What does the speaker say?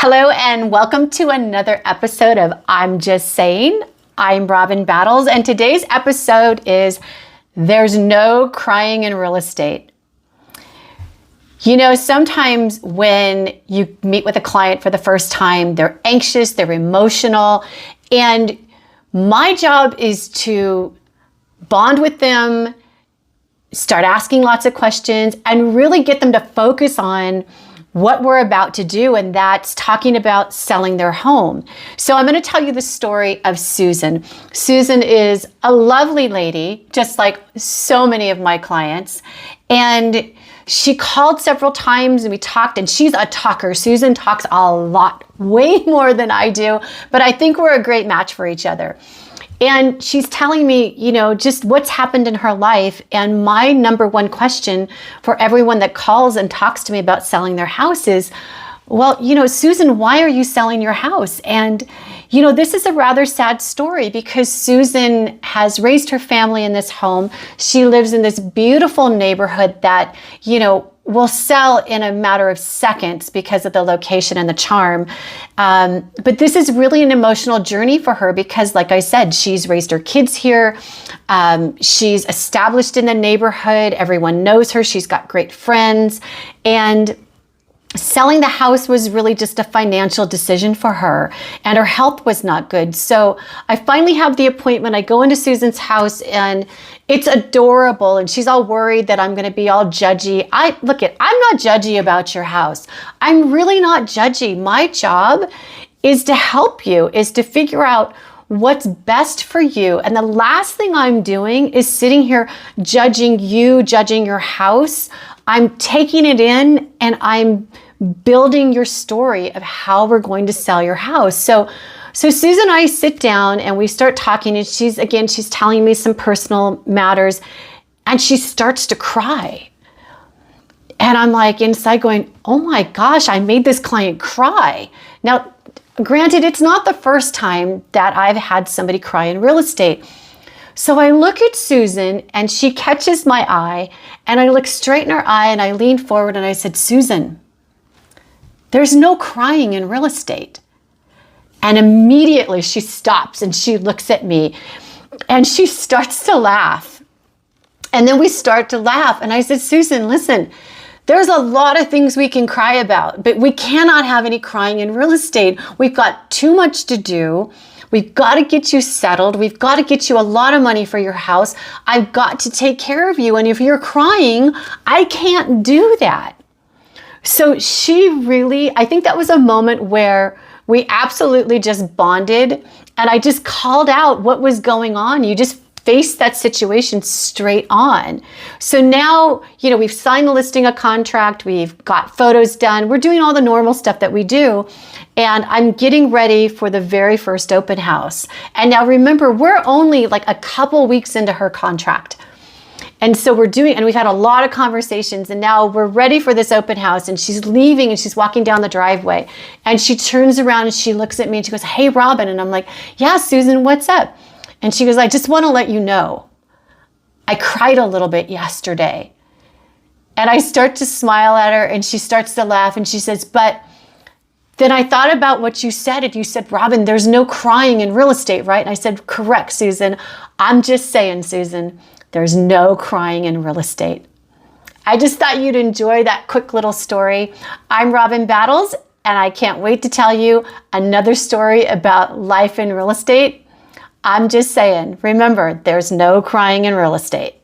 Hello and welcome to another episode of I'm Just Sayin. I'm Robin Battles, and today's episode is There's No Crying in Real Estate. You know, sometimes when you meet with a client for the first time, they're anxious, they're emotional, and my job is to bond with them, start asking lots of questions, and really get them to focus on what we're about to do, and that's talking about selling their home. So I'm going to tell you the story of Susan. Susan is a lovely lady, just like so many of my clients, and she called several times and we talked, and she's a talker. Susan talks a lot, way more than I do, but I think we're a great match for each other. And she's telling me, you know, just what's happened in her life. And my number one question for everyone that calls and talks to me about selling their house is, well, you know, Susan, why are you selling your house? And, you know, this is a rather sad story because Susan has raised her family in this home. She lives in this beautiful neighborhood that, you know, will sell in a matter of seconds because of the location and the charm. But this is really an emotional journey for her because, like I said, she's raised her kids here. She's established in the neighborhood. Everyone knows her. She's got great friends. And selling the house was really just a financial decision for her, and her health was not good. So I finally have the appointment. I go into Susan's house and it's adorable, and she's all worried that I'm going to be all judgy. I'm not judgy about your house. I'm really not judgy. My job is to help you, is to figure out what's best for you. And the last thing I'm doing is sitting here judging you, judging your house. I'm taking it in and I'm building your story of how we're going to sell your house. So Susan and I sit down and we start talking, and she's telling me some personal matters, and she starts to cry. And I'm like inside going, oh my gosh, I made this client cry. Now, granted, it's not the first time that I've had somebody cry in real estate. So I look at Susan and she catches my eye, and I look straight in her eye and I lean forward and I said, Susan, there's no crying in real estate. And immediately she stops and she looks at me and she starts to laugh. And then we start to laugh. And I said, Susan, listen, there's a lot of things we can cry about, but we cannot have any crying in real estate. We've got too much to do. We've got to get you settled. We've got to get you a lot of money for your house. I've got to take care of you. And if you're crying, I can't do that. So I think that was a moment where we absolutely just bonded, and I just called out what was going on. You just faced that situation straight on. So now, you know, we've signed the listing, a contract, we've got photos done. We're doing all the normal stuff that we do. And I'm getting ready for the very first open house. And now remember, we're only like a couple weeks into her contract. And so we've had a lot of conversations, and now we're ready for this open house, and she's leaving and she's walking down the driveway, and she turns around and she looks at me and she goes, hey, Robin. And I'm like, yeah, Susan, what's up? And she goes, I just want to let you know, I cried a little bit yesterday. And I start to smile at her and she starts to laugh and she says, but then I thought about what you said, and you said, Robin, there's no crying in real estate, right? And I said, correct, Susan. I'm just saying, Susan, there's no crying in real estate. I just thought you'd enjoy that quick little story. I'm Robin Battles, and I can't wait to tell you another story about life in real estate. I'm just saying, remember, there's no crying in real estate.